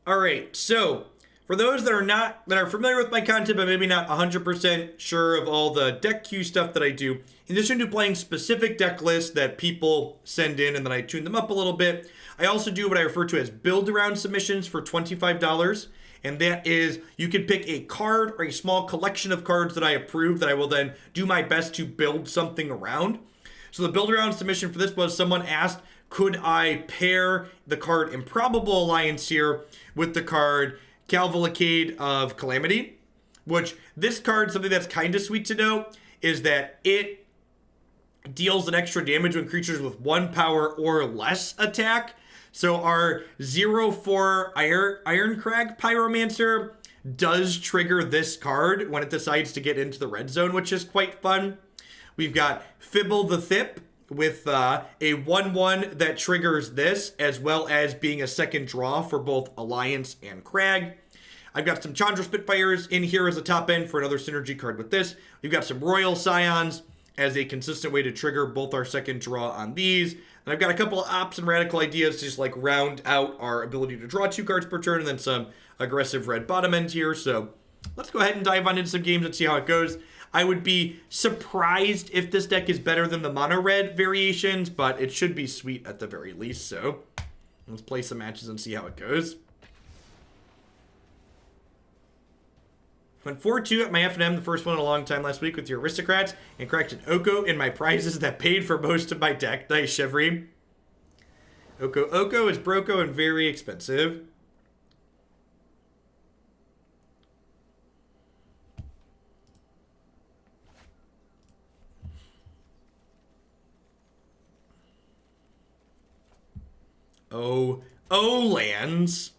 All right, so for those that are familiar with my content, but maybe not 100% sure of all the deck queue stuff that I do, in addition to playing specific deck lists that people send in and then I tune them up a little bit, I also do what I refer to as build around submissions for $25. And that is, you can pick a card or a small collection of cards that I approve that I will then do my best to build something around. So the build around submission for this was someone asked, could I pair the card Improbable Alliance here with the card Cavalcade of Calamity? Which this card, something that's kind of sweet to know, is that it deals an extra damage when creatures with 1 power or less attack. So our 0/4 Ironcrag Pyromancer does trigger this card when it decides to get into the red zone, which is quite fun. We've got Fibble the Thip with a 1/1 that triggers this, as well as being a second draw for both Alliance and Crag. I've got some Chandra Spitfires in here as a top end for another synergy card with this. We've got some Royal Scions as a consistent way to trigger both our second draw on these. And I've got a couple of ops and radical ideas to just like round out our ability to draw 2 cards per turn, and then some aggressive red bottom end here. So let's go ahead and dive on into some games and see how it goes. I would be surprised if this deck is better than the mono red variations, but it should be sweet at the very least. So let's play some matches and see how it goes. Went 4-2 at my F&M, the first one in a long time last week with your Aristocrats, and cracked an Oko in my prizes that paid for most of my deck. Nice, Chevry. Oko is broco and very expensive. lands.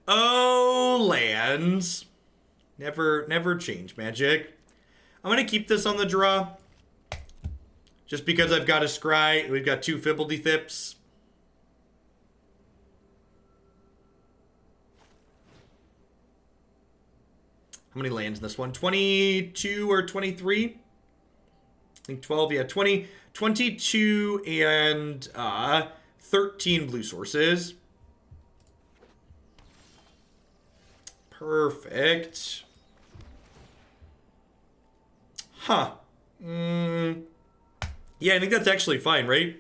Lands. Never change, Magic. I'm going to keep this on the draw. Just because I've got a Scry. We've got 2 Fibbledy Thips. How many lands in this one? 22 or 23? I think 12, yeah. 22 and 13 blue sources. Perfect. Huh. Yeah, I think that's actually fine, right?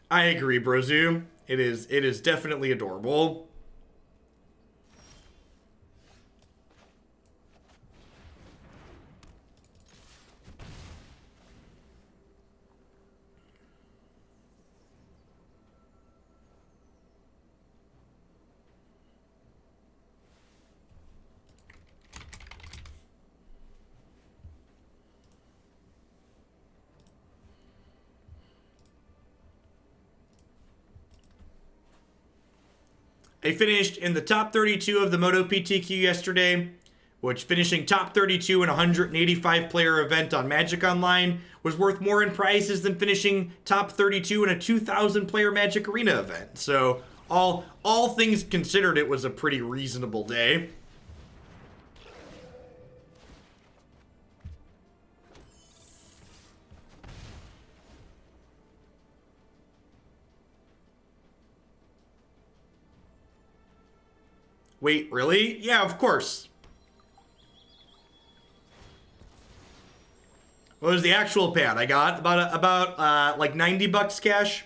I agree, Brozu. It is definitely adorable. I finished in the top 32 of the Moto PTQ yesterday, which finishing top 32 in a 185 player event on Magic Online was worth more in prizes than finishing top 32 in a 2,000 player Magic Arena event. So all things considered, it was a pretty reasonable day. Wait, really? Yeah, of course. What was the actual pad? I got about like $90 cash.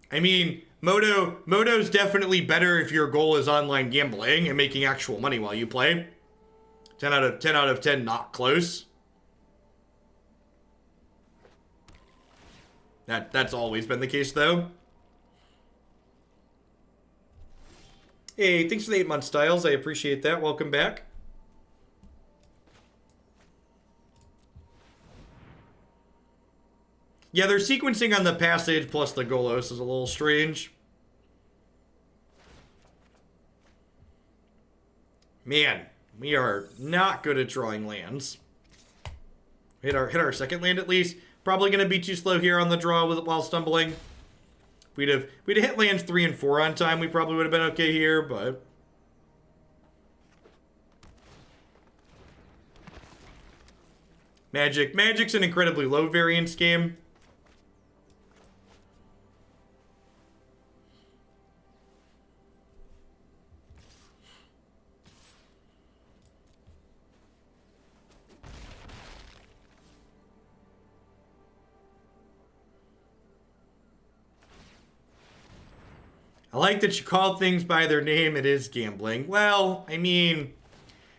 I mean, Moto's definitely better if your goal is online gambling and making actual money while you play. 10 out of 10, not close. That's always been the case, though. Hey, thanks for the 8-month Styles. I appreciate that. Welcome back. Yeah, their sequencing on the passage plus the Golos is a little strange. Man, we are not good at drawing lands. Hit our second land at least. Probably going to be too slow here on the draw while stumbling. If we'd have hit lands 3 and 4 on time, we probably would have been okay here, but... Magic's an incredibly low variance game. I like that you call things by their name. It is gambling. Well, I mean,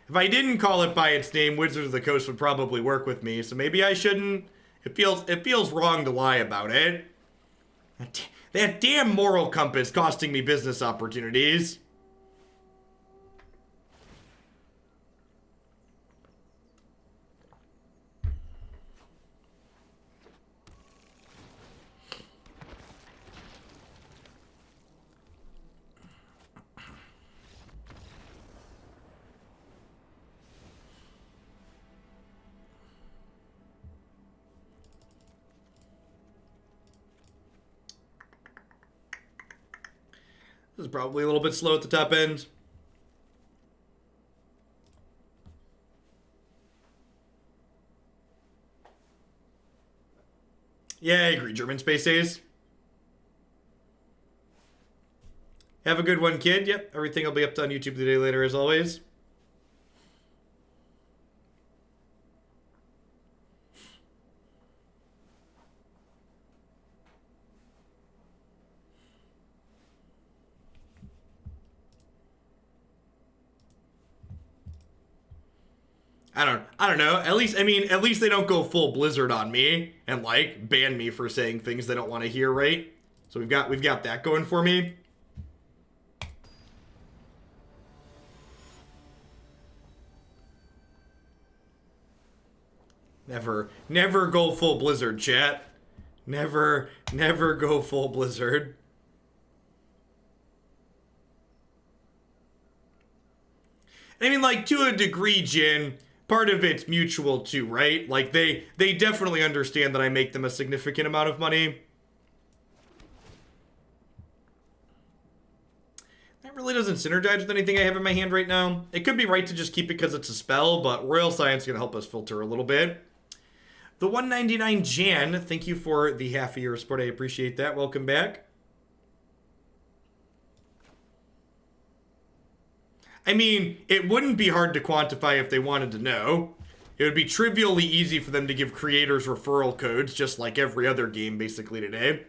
if I didn't call it by its name, Wizards of the Coast would probably work with me, so maybe I shouldn't. It feels wrong to lie about it. That damn moral compass costing me business opportunities. This is probably a little bit slow at the top end. Yeah, I agree. German Space Ace. Have a good one, kid. Yep, everything will be up on YouTube the day later, as always. I don't know. At least they don't go full Blizzard on me and like ban me for saying things they don't want to hear, right? So we've got that going for me. Never go full Blizzard, chat. Never go full Blizzard. I mean, like, to a degree, Jin, part of it's mutual too, right? Like, they definitely understand that I make them a significant amount of money. That really doesn't synergize with anything I have in my hand right now. It could be right to just keep it because it's a spell, but Royal Science is going to help us filter a little bit. The 199 Jan, thank you for the half a year of support. I appreciate that. Welcome back. I mean, it wouldn't be hard to quantify if they wanted to know. It would be trivially easy for them to give creators referral codes, just like every other game basically today.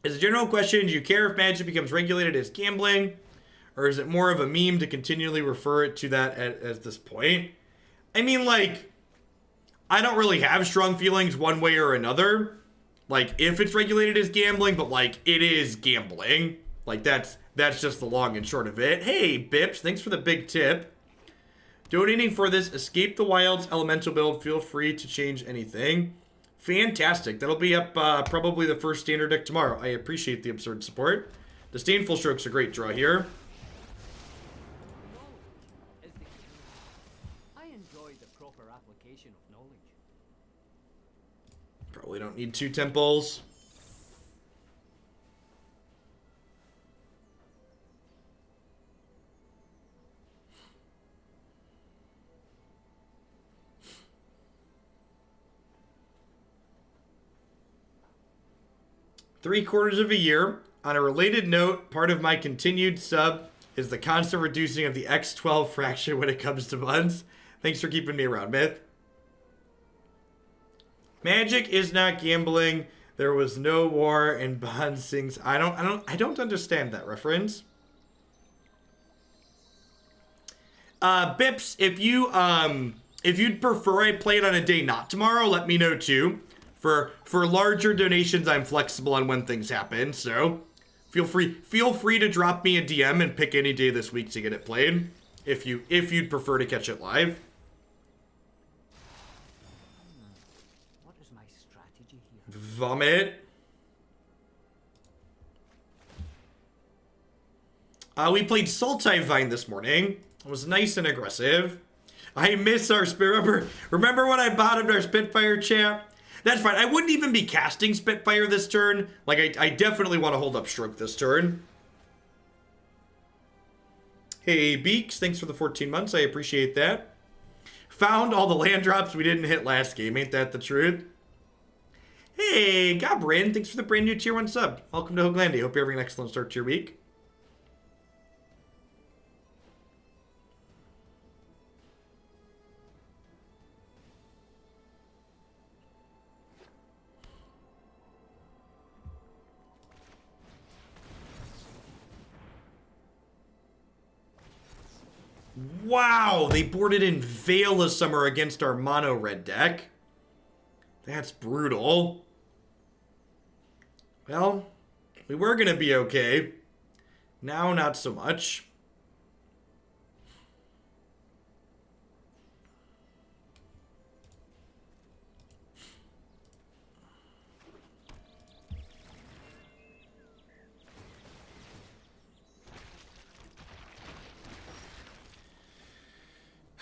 As a general question, do you care if Magic becomes regulated as gambling? Or is it more of a meme to continually refer it to that at this point? I mean, like, I don't really have strong feelings one way or another. Like, if it's regulated as gambling, but, like, it is gambling. Like, that's just the long and short of it. Hey, Bips, thanks for the big tip. Donating for this Escape the Wilds elemental build. Feel free to change anything. Fantastic. That'll be up probably the first standard deck tomorrow. I appreciate the absurd support. Disdainful Stroke's a great draw here. Probably don't need 2 temples. Three-quarters of a year. On a related note, part of my continued sub is the constant reducing of the X12 fraction when it comes to buns. Thanks for keeping me around, Myth. Magic is not gambling. There was no war in Bond sings. I don't understand that reference. Bips, if you'd prefer I play it on a day not tomorrow, let me know too. For larger donations, I'm flexible on when things happen, so feel free to drop me a DM and pick any day this week to get it played. if you'd prefer to catch it live. What is my strategy here? Vomit. We played Sultai Vine this morning. It was nice and aggressive. I miss our remember when I bottomed our Spitfire champ? That's fine. I wouldn't even be casting Spitfire this turn. Like, I definitely want to hold up Stroke this turn. Hey, Beaks, thanks for the 14 months. I appreciate that. Found all the land drops we didn't hit last game. Ain't that the truth? Hey, Gobrin, thanks for the brand new tier 1 sub. Welcome to Hoaglandia. Hope you're having an excellent start to your week. Wow, they boarded in Veil of Summer against our mono red deck. That's brutal. Well, we were going to be okay. Now, not so much.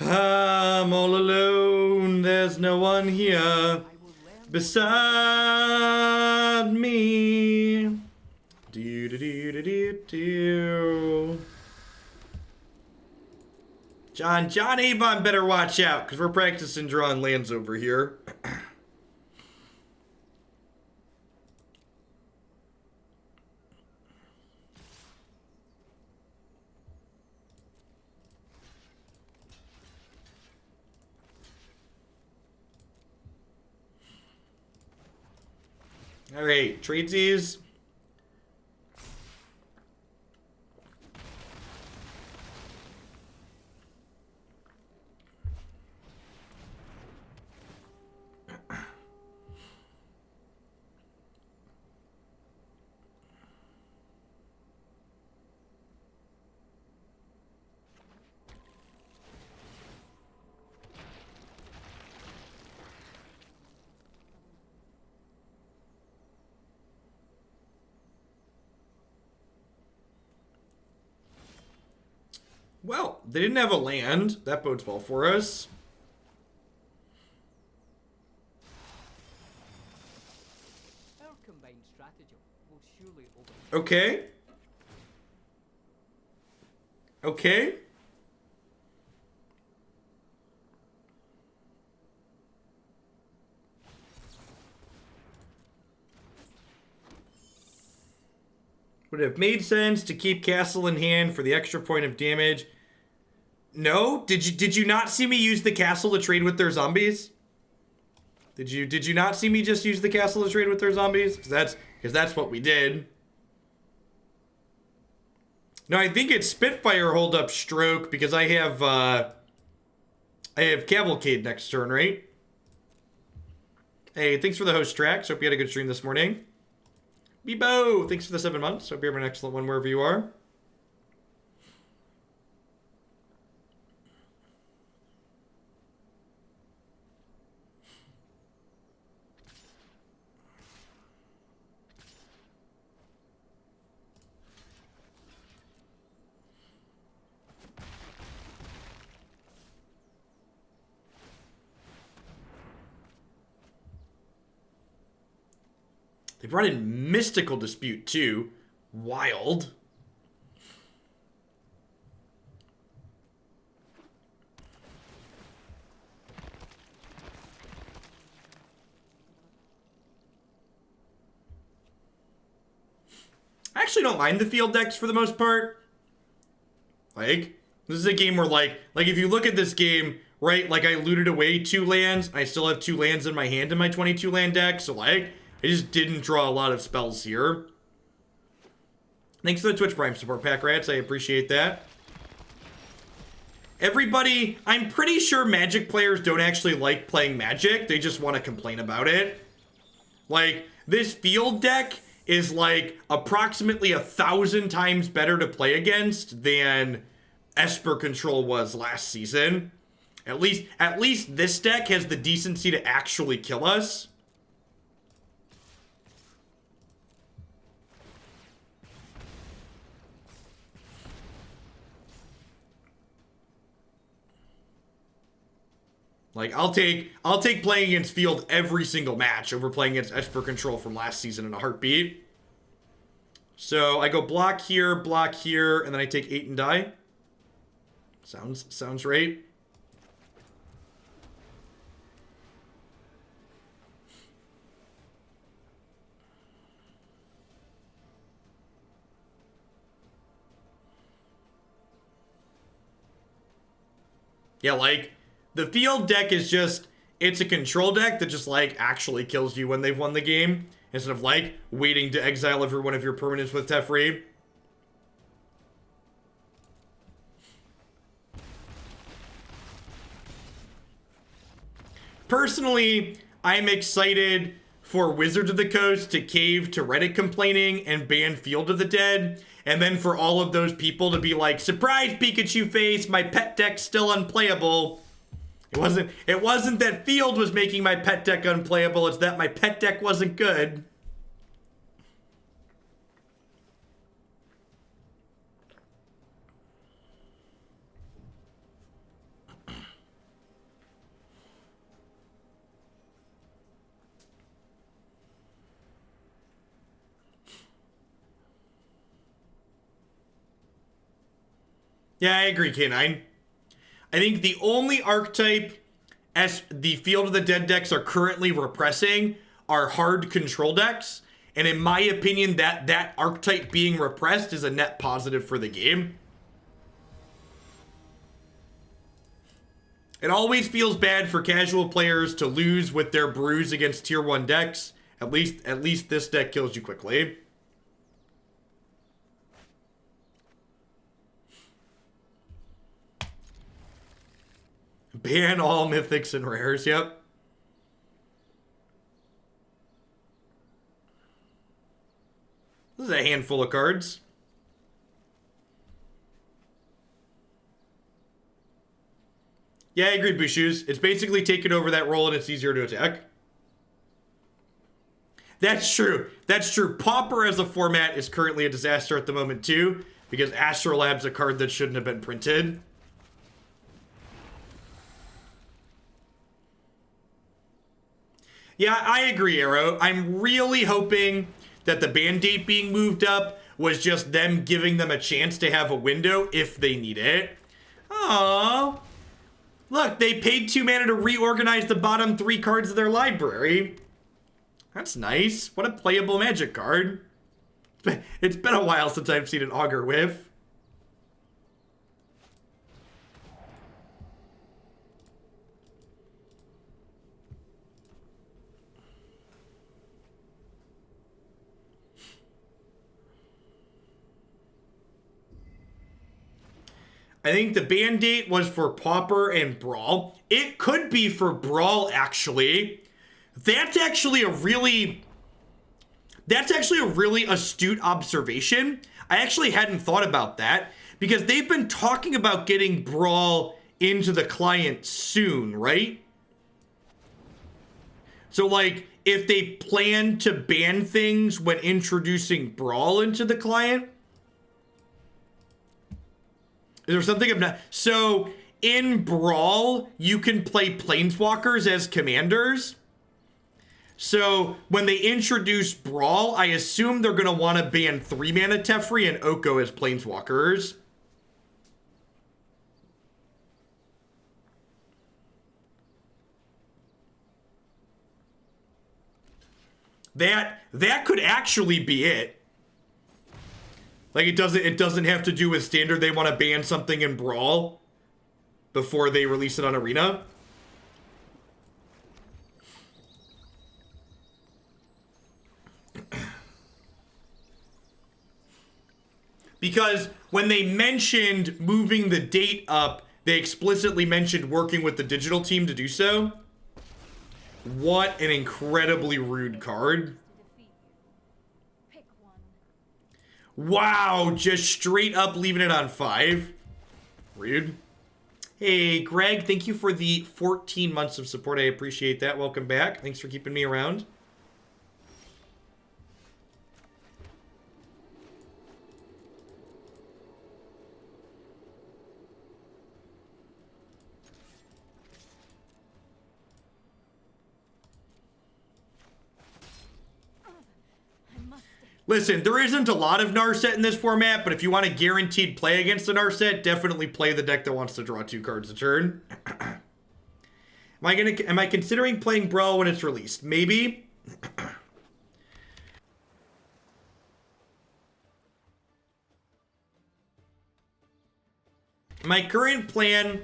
I'm all alone, there's no one here beside me. Do do do do do do. John Avon better watch out, because we're practicing drawing lands over here. All right, tradesies. Well, they didn't have a land. That bodes well for us. Our combined strategy will surely over. Okay. Okay. Would it have made sense to keep Castle in hand for the extra point of damage? No? Did you not see me use the castle to trade with their zombies? Did you not see me just use the castle to trade with their zombies? Because that's what we did. No, I think it's Spitfire hold up Stroke because I have Cavalcade next turn, right? Hey, thanks for the host tracks. Hope you had a good stream this morning. Bebo, thanks for the 7 months. Hope you have an excellent one wherever you are. They brought in Mystical Dispute, too. Wild. I actually don't mind the field decks for the most part. Like, this is a game where, like if you look at this game, right, like, I looted away 2 lands. I still have 2 lands in my hand in my 22 land deck, so, like, I just didn't draw a lot of spells here. Thanks for the Twitch Prime support, Pack Rats. I appreciate that. Everybody, I'm pretty sure Magic players don't actually like playing Magic. They just want to complain about it. Like, this field deck is like approximately 1,000 times better to play against than Esper Control was last season. At least this deck has the decency to actually kill us. Like, I'll take playing against Field every single match over playing against Esper Control from last season in a heartbeat. So I go block here, and then I take 8 and die. Sounds right. Yeah, like, the Field deck is just, it's a control deck that just, like, actually kills you when they've won the game, instead of, like, waiting to exile every one of your permanents with Teferi. Personally, I'm excited for Wizards of the Coast to cave to Reddit complaining and ban Field of the Dead, and then for all of those people to be like, surprise Pikachu face, my pet deck's still unplayable. It wasn't that Field was making my pet deck unplayable, it's that my pet deck wasn't good. Yeah, I agree, K9. I think the only archetype as the Field of the Dead decks are currently repressing are hard control decks. And in my opinion, that archetype being repressed is a net positive for the game. It always feels bad for casual players to lose with their brews against tier 1 decks. At least this deck kills you quickly. Ban all mythics and rares, yep. This is a handful of cards. Yeah, I agree, Bushoes. It's basically taken over that role and it's easier to attack. That's true. That's true. Pauper as a format is currently a disaster at the moment too, because Astrolab's a card that shouldn't have been printed. Yeah, I agree, Arrow. I'm really hoping that the ban date being moved up was just them giving them a chance to have a window if they need it. Aww. Look, they paid 2 mana to reorganize the bottom 3 cards of their library. That's nice. What a playable Magic card. It's been a while since I've seen an Augur Whiff. I think the ban date was for Pauper and Brawl. It could be for Brawl, actually. That's actually a really astute observation. I actually hadn't thought about that, because they've been talking about getting Brawl into the client soon, right? So, like, if they plan to ban things when introducing Brawl into the client, is there something I'm not... So, in Brawl, you can play Planeswalkers as commanders. So, when they introduce Brawl, I assume they're going to want to ban 3-mana Teferi and Oko as Planeswalkers. That could actually be it. Like, it doesn't have to do with Standard. They want to ban something in Brawl before they release it on Arena. Because when they mentioned moving the date up, they explicitly mentioned working with the digital team to do so. What an incredibly rude card. Wow, just straight up leaving it on 5. Rude. Hey, Greg, thank you for the 14 months of support. I appreciate that. Welcome back. Thanks for keeping me around. Listen, there isn't a lot of Narset in this format, but if you want a guaranteed play against the Narset, definitely play the deck that wants to draw 2 cards a turn. Am I considering playing Brawl when it's released? Maybe. My current plan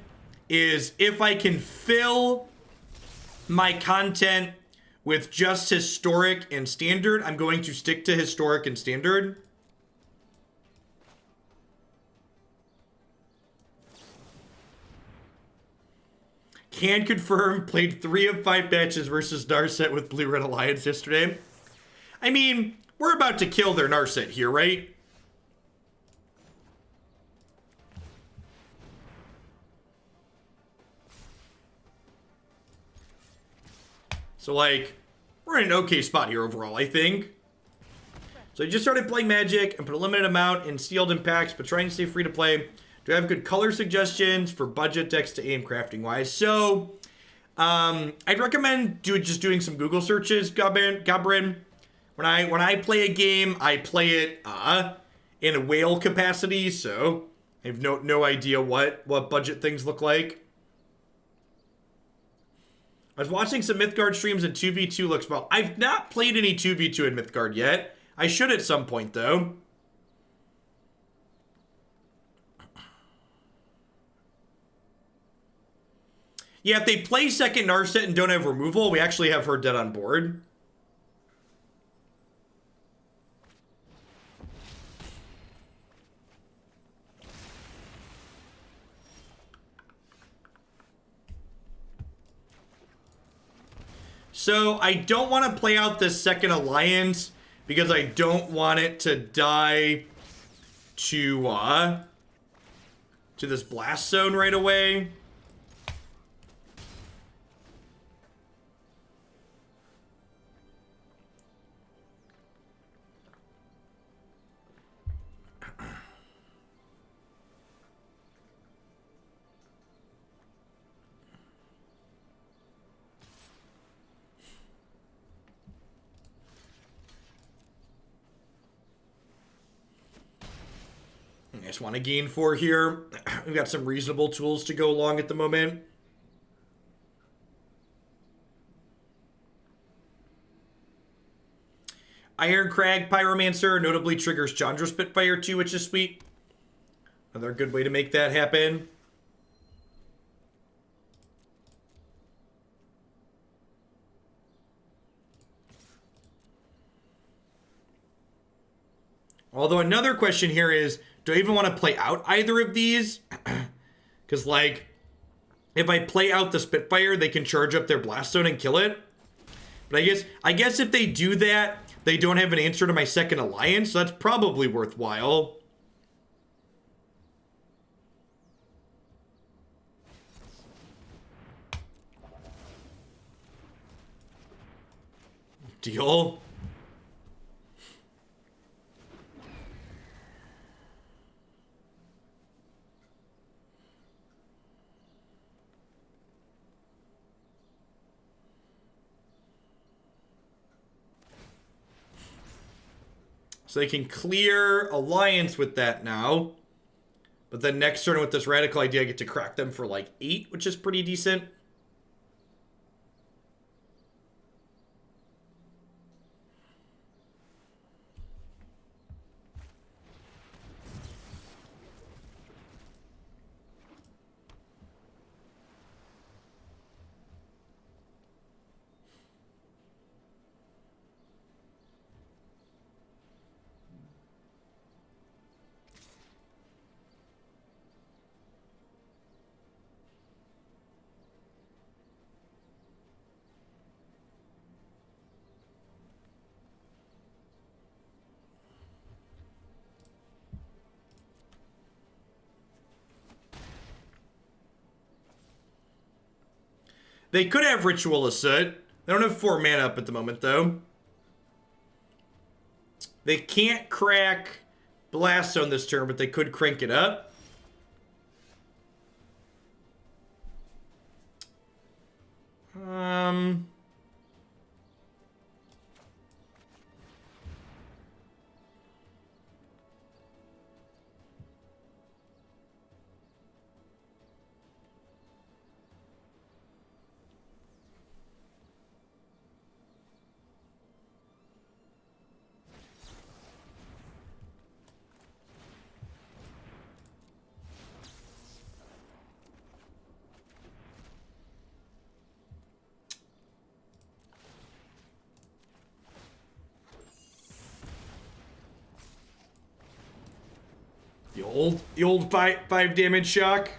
is if I can fill my content with just historic and standard, I'm going to stick to historic and standard. Can confirm, played 3 of 5 matches versus Narset with Blue Red Alliance yesterday. I mean, we're about to kill their Narset here, right? So, like, we're in an okay spot here overall, I think. So I just started playing Magic and put a limited amount in sealed impacts, but trying to stay free to play. Do I have good color suggestions for budget decks to aim crafting wise? So, I'd recommend just doing some Google searches, Gabrin. When I play a game, I play it in a whale capacity, so I have no idea what budget things look like. I was watching some Mythgard streams and 2v2 looks well. I've not played any 2v2 in Mythgard yet. I should at some point, though. Yeah, if they play second Narset and don't have removal, we actually have her dead on board. So I don't want to play out this second alliance because I don't want it to die to this blast zone right away. I just want to gain 4 here. We've got some reasonable tools to go along at the moment. Iron Crag Pyromancer notably triggers Chandra Spitfire too, which is sweet. Another good way to make that happen. Although another question here is, do I even want to play out either of these? Because, like, if I play out the Spitfire, they can charge up their Blast Zone and kill it. But I guess if they do that, they don't have an answer to my second alliance, so that's probably worthwhile. Deal. So they can clear Alliance with that now. But then next turn with this Radical Idea, I get to crack them for like 8, which is pretty decent. They could have Ritual of Soot. They don't have 4 mana up at the moment, though. They can't crack Blast Zone this turn, but they could crank it up. The old five damage shock.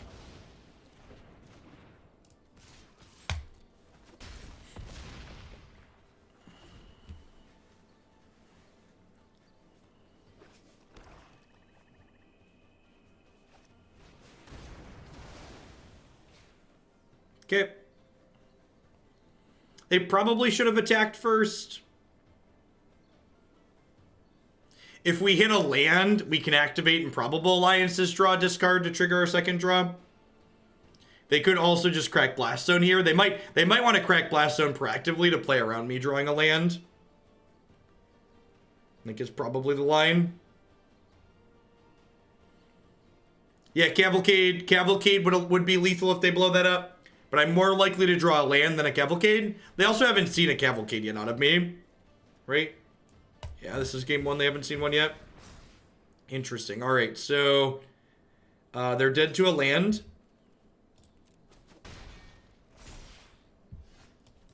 Okay. They probably should have attacked first. If we hit a land, we can activate Improbable Alliance's draw discard to trigger our second draw. They could also just crack Blast Zone here. They might want to crack Blast Zone proactively to play around me drawing a land. I think it's probably the line. Yeah, Cavalcade would be lethal if they blow that up. But I'm more likely to draw a land than a Cavalcade. They also haven't seen a Cavalcade yet out of me. Right? Yeah, this is game 1. They haven't seen one yet. Interesting. All right, so they're dead to a land.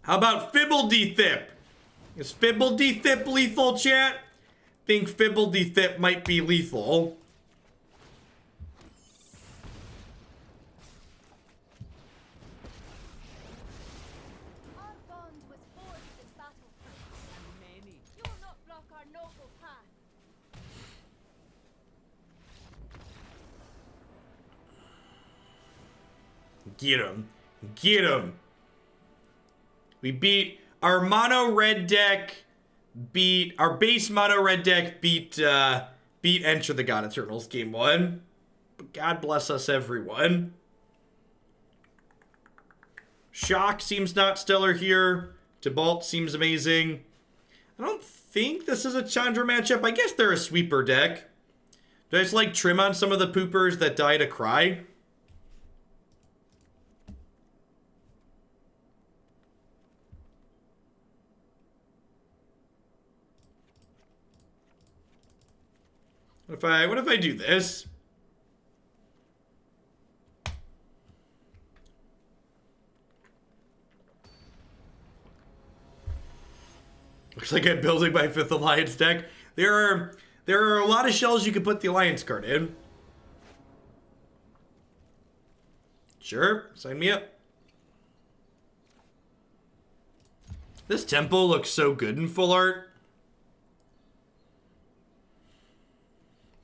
How about Fibbledy-Thip? Is Fibbledy-Thip lethal, chat? Think Fibbledy-Thip might be lethal. Get him. Get him. We beat our mono red deck. Our base mono red deck beat Enter the God Eternals game 1. But God bless us, everyone. Shock seems not stellar here. Tibalt seems amazing. I don't think this is a Chandra matchup. I guess they're a sweeper deck. Do I just like trim on some of the poopers that die to cry? What if I do this? Looks like I'm building my 5th Alliance deck. There are a lot of shells you can put the Alliance card in. Sure, sign me up. This tempo looks so good in full art.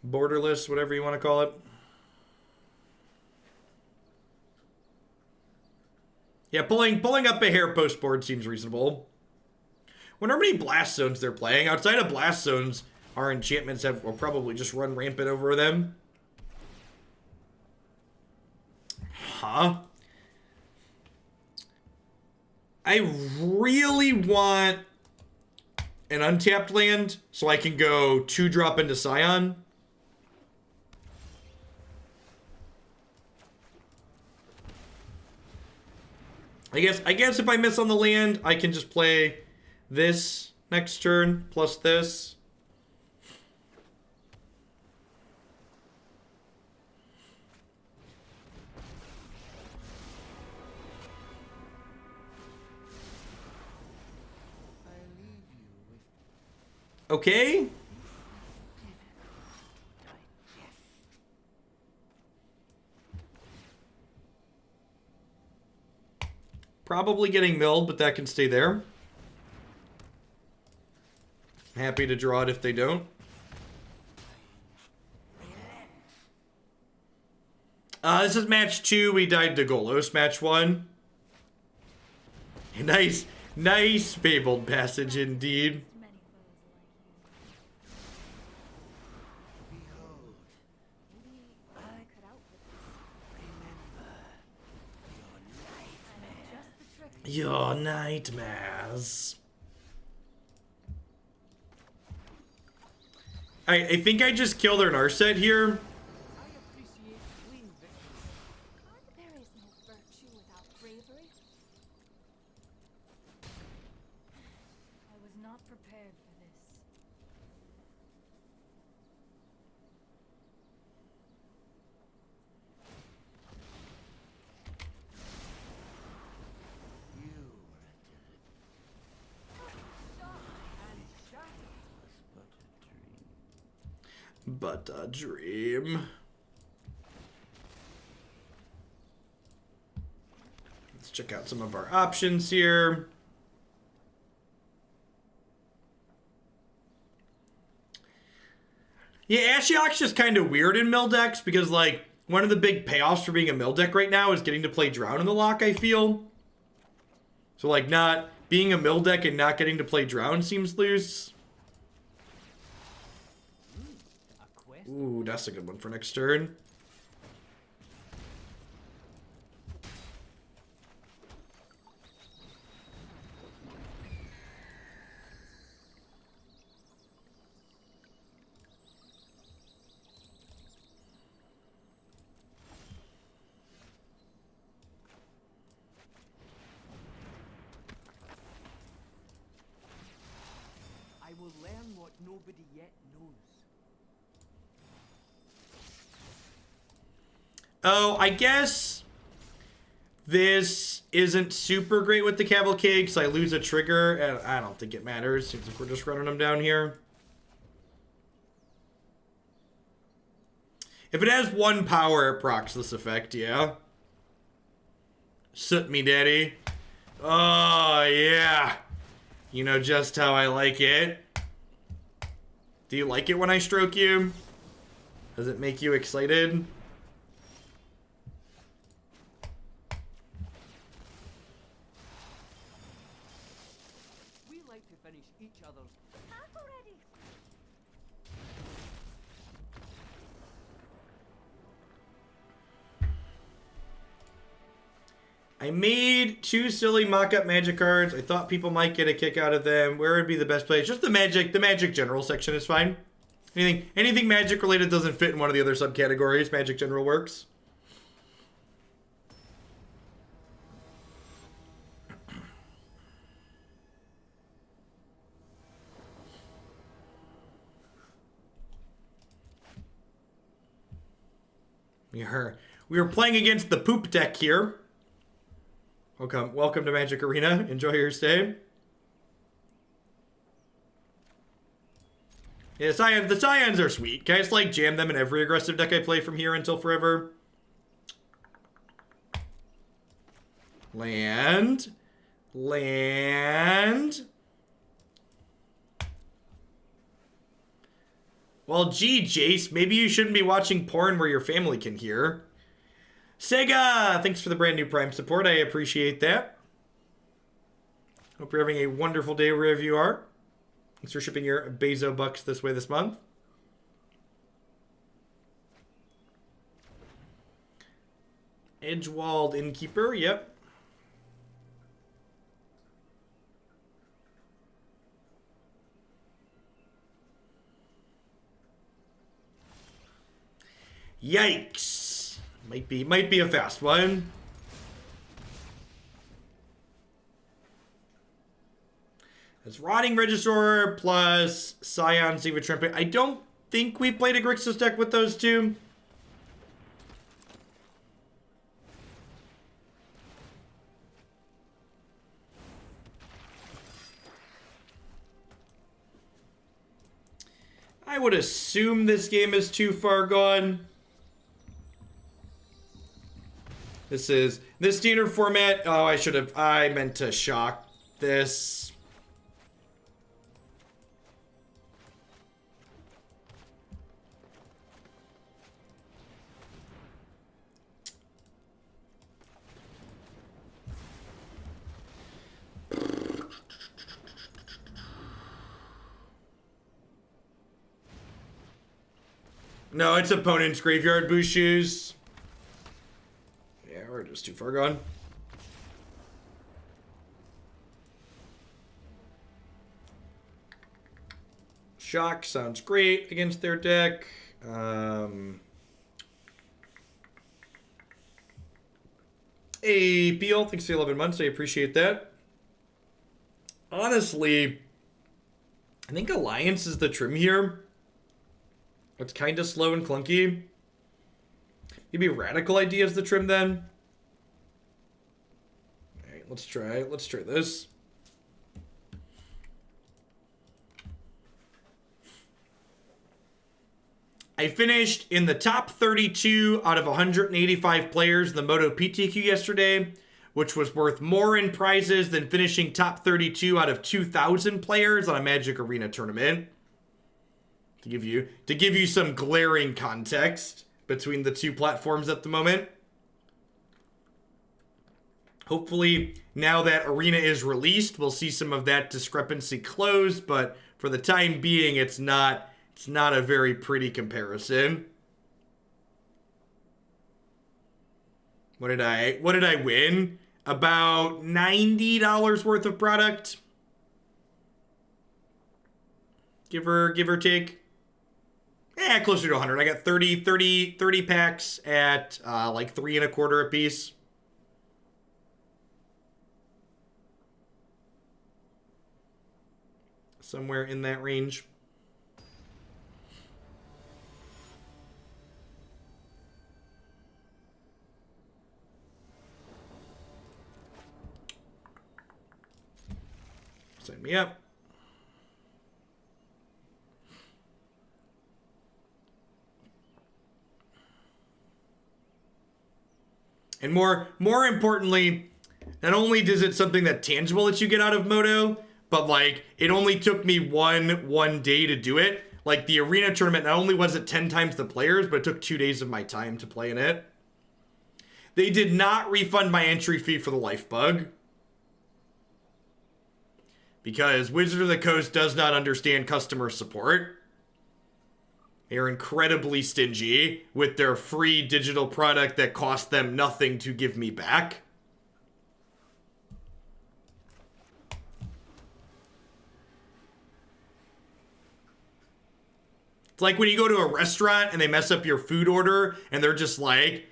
Borderless, whatever you want to call it. Yeah, pulling up a hair post board seems reasonable. Wonder how many Blast Zones they're playing. Outside of Blast Zones, our enchantments will probably just run rampant over them. Huh? I really want an untapped land so I can go 2-drop into Scion. I guess if I miss on the land, I can just play this next turn plus this. Okay. Probably getting milled, but that can stay there. Happy to draw it if they don't. This is match 2. We died to Golos. Match 1. Nice, nice fabled passage indeed. Many fellows like you. Maybe I could out with this. Your nightmares. I think I just killed their Narset here. I appreciate clean victory. There is no virtue without bravery. I was not prepared for this. But a dream. Let's check out some of our options here. Yeah, Ashiok's just kind of weird in mill decks because, like, one of the big payoffs for being a mill deck right now is getting to play Drown in the Lock, I feel. So, like, not being a mill deck and not getting to play Drown seems loose. A quest? Ooh, that's a good one for next turn. I will learn what nobody yet knows. Oh, I guess this isn't super great with the Cavalcade because I lose a trigger, and I don't think it matters. Seems like we're just running them down here. If it has 1 power, it procs this effect, yeah. Soot me, daddy. Oh, yeah. You know just how I like it. Do you like it when I stroke you? Does it make you excited? We like to finish each other's. Back already. I made 2 silly mock-up magic cards. I thought people might get a kick out of them. Where would be the best place? Just the magic general section is fine. Anything magic related doesn't fit in one of the other subcategories. Magic general works. We are playing against the poop deck here. Welcome to Magic Arena. Enjoy your stay. Yeah, the Scions are sweet. Can I just like jam them in every aggressive deck I play from here until forever? Land. Well, gee, Jace, maybe you shouldn't be watching porn where your family can hear. Sega, thanks for the brand new Prime support. I appreciate that. Hope you're having a wonderful day wherever you are. Thanks for shipping your Bezo bucks this way this month. Edgewalled Innkeeper, yep. Yikes. Might be a fast one. It's Rotting Regisaur plus Scion Siva Trumpet. I don't think we played a Grixis deck with those two. I would assume this game is too far gone. This is this standard format. Oh, I meant to shock this. No, it's opponent's graveyard boost shoes. Yeah, we're just too far gone. Shock sounds great against their deck. Hey, Beal, thanks for the 11 months. I appreciate that. Honestly, I think Alliance is the trim here. It's kind of slow and clunky. Maybe Radical Idea is the trim then. All right, let's try this. I finished in the top 32 out of 185 players in the Moto PTQ yesterday, which was worth more in prizes than finishing top 32 out of 2,000 players on a Magic Arena tournament. To give you some glaring context between the two platforms at the moment. Hopefully, now that Arena is released, we'll see some of that discrepancy close, but for the time being, it's not a very pretty comparison. What did I win? About $90 worth of product. Give or take. Closer to 100. I got 30 packs at like 3 1/4 a piece. Somewhere in that range. Sign me up. And more importantly, not only is it something that tangible that you get out of Moto, but like it only took me one day to do it. Like the Arena tournament, not only was it 10 times the players, but it took 2 days of my time to play in it. They did not refund my entry fee for the life bug. Because Wizard of the Coast does not understand customer support. They are incredibly stingy with their free digital product that cost them nothing to give me back. It's like when you go to a restaurant and they mess up your food order and they're just like,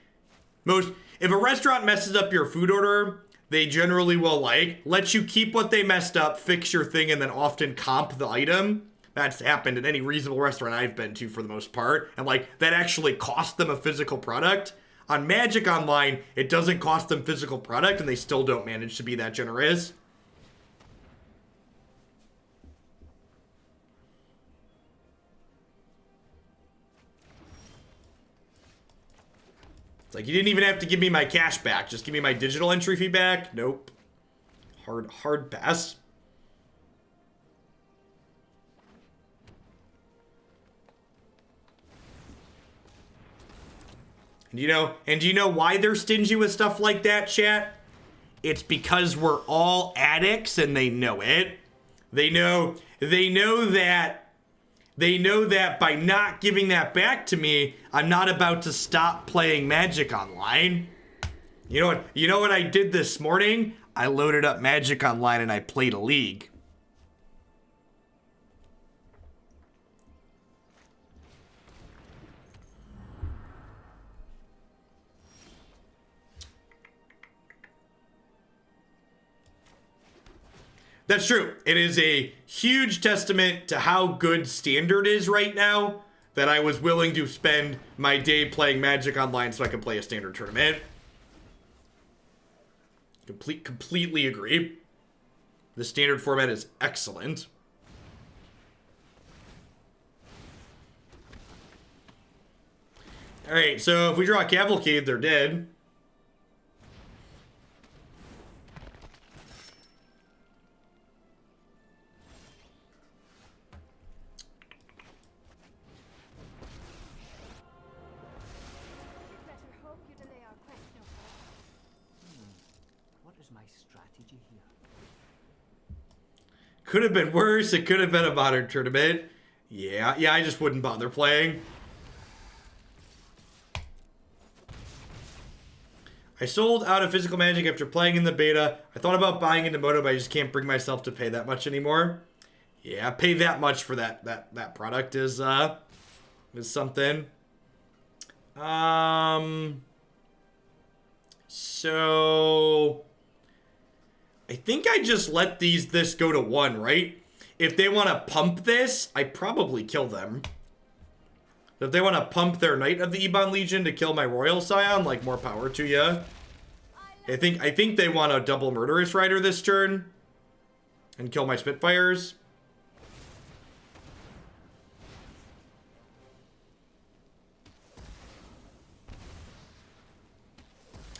if a restaurant messes up your food order, they generally will like let you keep what they messed up, fix your thing, and then often comp the item. That's happened at any reasonable restaurant I've been to for the most part. And like that actually cost them a physical product. On Magic Online, it doesn't cost them physical product and they still don't manage to be that generous. It's like, you didn't even have to give me my cash back. Just give me my digital entry fee back. Nope. Hard pass. And do you know why they're stingy with stuff like that, chat? It's because we're all addicts and they know it. They know that by not giving that back to me, I'm not about to stop playing Magic Online. You know what I did this morning? I loaded up Magic Online and I played a league. That's true. It is a huge testament to how good Standard is right now that I was willing to spend my day playing Magic Online so I could play a Standard tournament. Completely agree. The Standard format is excellent. All right, so if we draw a Cavalcade, they're dead. Could have been worse. It could have been a modern tournament. Yeah, I just wouldn't bother playing. I sold out of physical magic after playing in the beta. I thought about buying into Moto, but I just can't bring myself to pay that much anymore. Yeah, pay that much for that product is something. So I think I just let this go to 1, right? If they want to pump this, I probably kill them. If they want to pump their Knight of the Ebon Legion to kill my Royal Scion, like, more power to ya. I think they want a double Murderous Rider this turn and kill my Spitfires.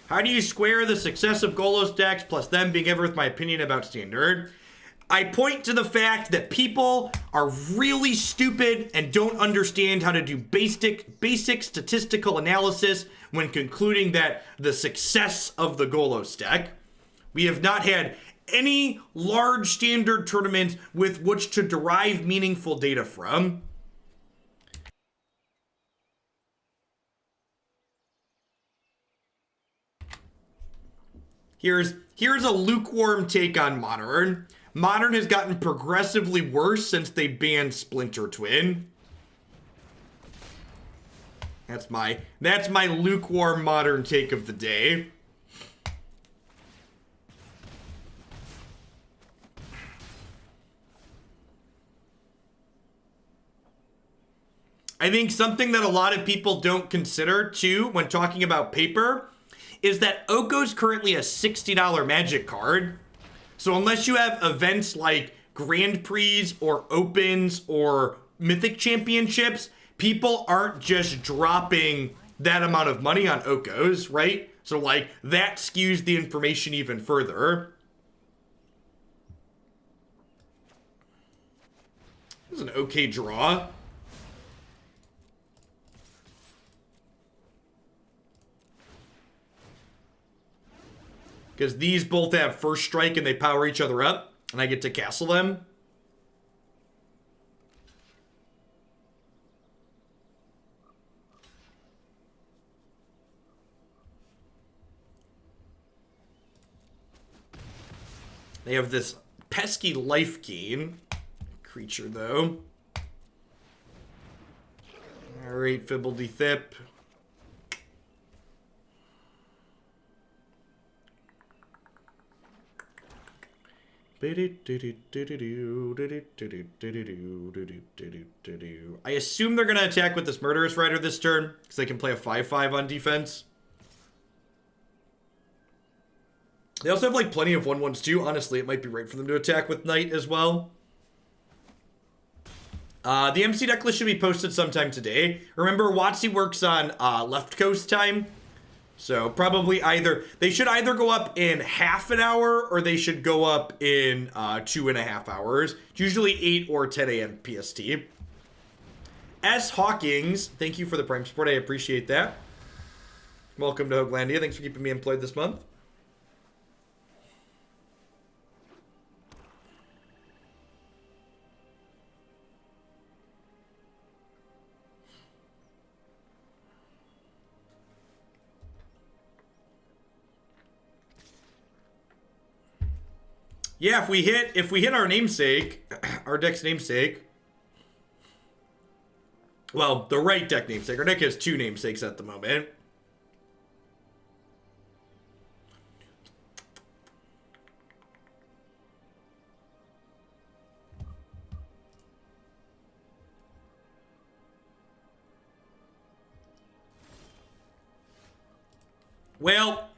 How do you square the success of Golos decks plus them being ever with my opinion about Standard? I point to the fact that people are really stupid and don't understand how to do basic statistical analysis when concluding that the success of the Golos deck. We have not had any large Standard tournament with which to derive meaningful data from. Here's a lukewarm take on Modern. Modern has gotten progressively worse since they banned Splinter Twin. That's my lukewarm Modern take of the day. I think something that a lot of people don't consider too when talking about paper is that Oko's currently a $60 Magic card. So unless you have events like Grand Prix or Opens or Mythic Championships, people aren't just dropping that amount of money on Okos, right? So like that skews the information even further. This is an okay draw. Because these both have first strike and they power each other up, and I get to castle them. They have this pesky life gain creature, though. Alright, Fibbledy-Thip. I assume they're going to attack with this Murderous Rider this turn, because they can play a 5/5 on defense. They also have like plenty of 1/1s too. Honestly, it might be right for them to attack with Knight as well. The MC deck list should be posted sometime today. Remember, WotC works on left coast time. So probably they should either go up in half an hour or they should go up in 2.5 hours. It's usually 8 or 10 a.m. PST. S. Hawkins, thank you for the Prime support. I appreciate that. Welcome to Hoaglandia. Thanks for keeping me employed this month. Yeah, if we hit our namesake, our deck's namesake. Well, the right deck namesake. Our deck has 2 namesakes at the moment. Well,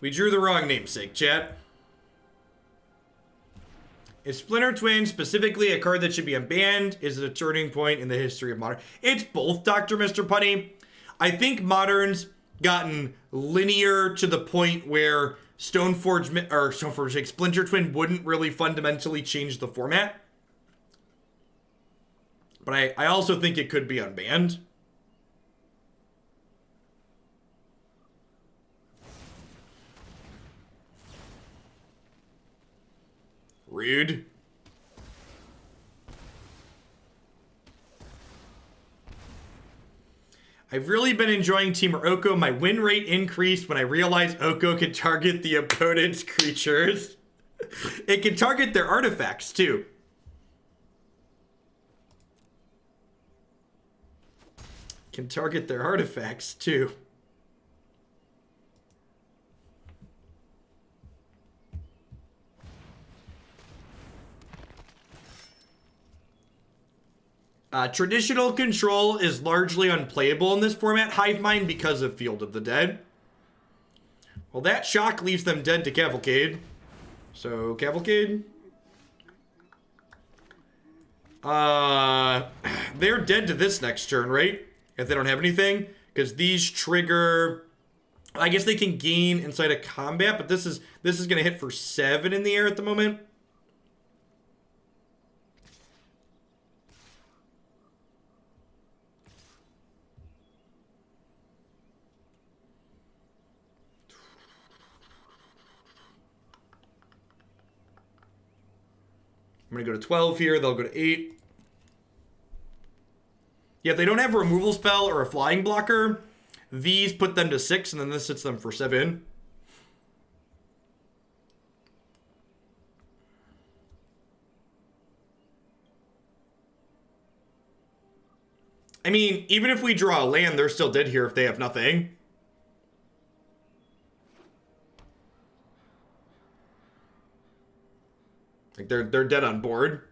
we drew the wrong namesake, chat. Is Splinter Twin specifically a card that should be unbanned? Is it a turning point in the history of Modern? It's both, Dr. Mr. Punny. I think Modern's gotten linear to the point where Splinter Twin wouldn't really fundamentally change the format. But I also think it could be unbanned. Rude. I've really been enjoying Temur Oko. My win rate increased when I realized Oko can target the opponent's creatures. It can target their artifacts too. Can target their artifacts too. Traditional control is largely unplayable in this format, Hivemind, because of Field of the Dead. Well, that shock leaves them dead to Cavalcade. So, Cavalcade. They're dead to this next turn, right? If they don't have anything. Because these trigger... I guess they can gain inside of combat, but this is going to hit for 7 in the air at the moment. I'm going to go to 12 here. They'll go to 8. Yeah, if they don't have a removal spell or a flying blocker, these put them to 6, and then this hits them for 7. I mean, even if we draw a land, they're still dead here if they have nothing. Like, they're dead on board.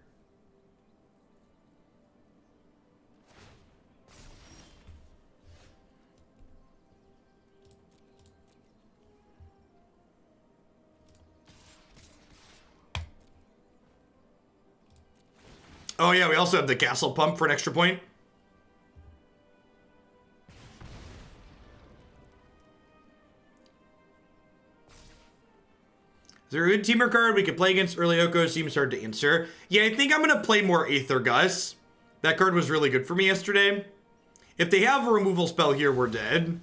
Oh yeah, we also have the castle pump for an extra point. Is there a good Temur card we could play against early Oko? Seems hard to answer. Yeah, I think I'm going to play more Aether Gus. That card was really good for me yesterday. If they have a removal spell here, we're dead.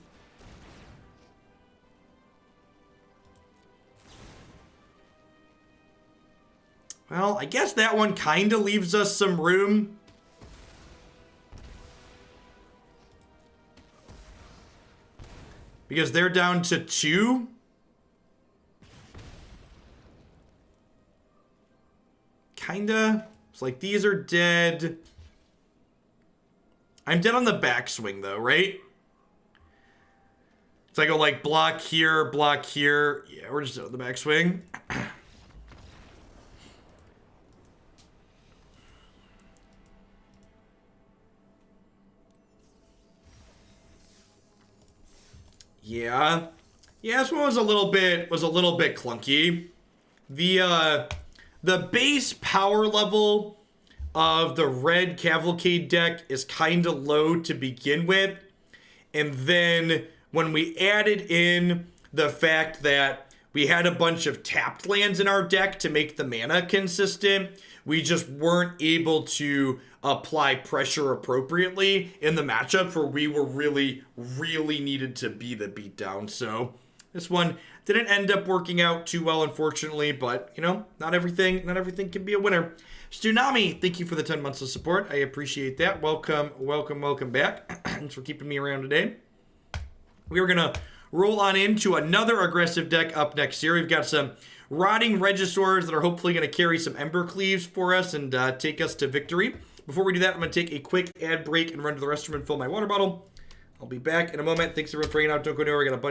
Well, I guess that one kind of leaves us some room. Because they're down to 2. Kinda. It's like these are dead. I'm dead on the backswing though, right? It's like, oh, like block here, block here. Yeah, we're just dead on the backswing. Yeah. Yeah, this one was a little bit clunky. The base power level of the red Cavalcade deck is kind of low to begin with. And then when we added in the fact that we had a bunch of tapped lands in our deck to make the mana consistent, we just weren't able to apply pressure appropriately in the matchup where we were really needed to be the beatdown. So this one didn't end up working out too well, unfortunately, but, you know, not everything can be a winner. Stunami, thank you for the 10 months of support. I appreciate that. Welcome back. Thanks for keeping me around today. We are going to roll on into another aggressive deck up next here. We've got some Rotting Regisaurs that are hopefully going to carry some Embercleaves for us and take us to victory. Before we do that, I'm going to take a quick ad break and run to the restroom and fill my water bottle. I'll be back in a moment. Thanks everyone for hanging out. Don't go anywhere. I got a bunch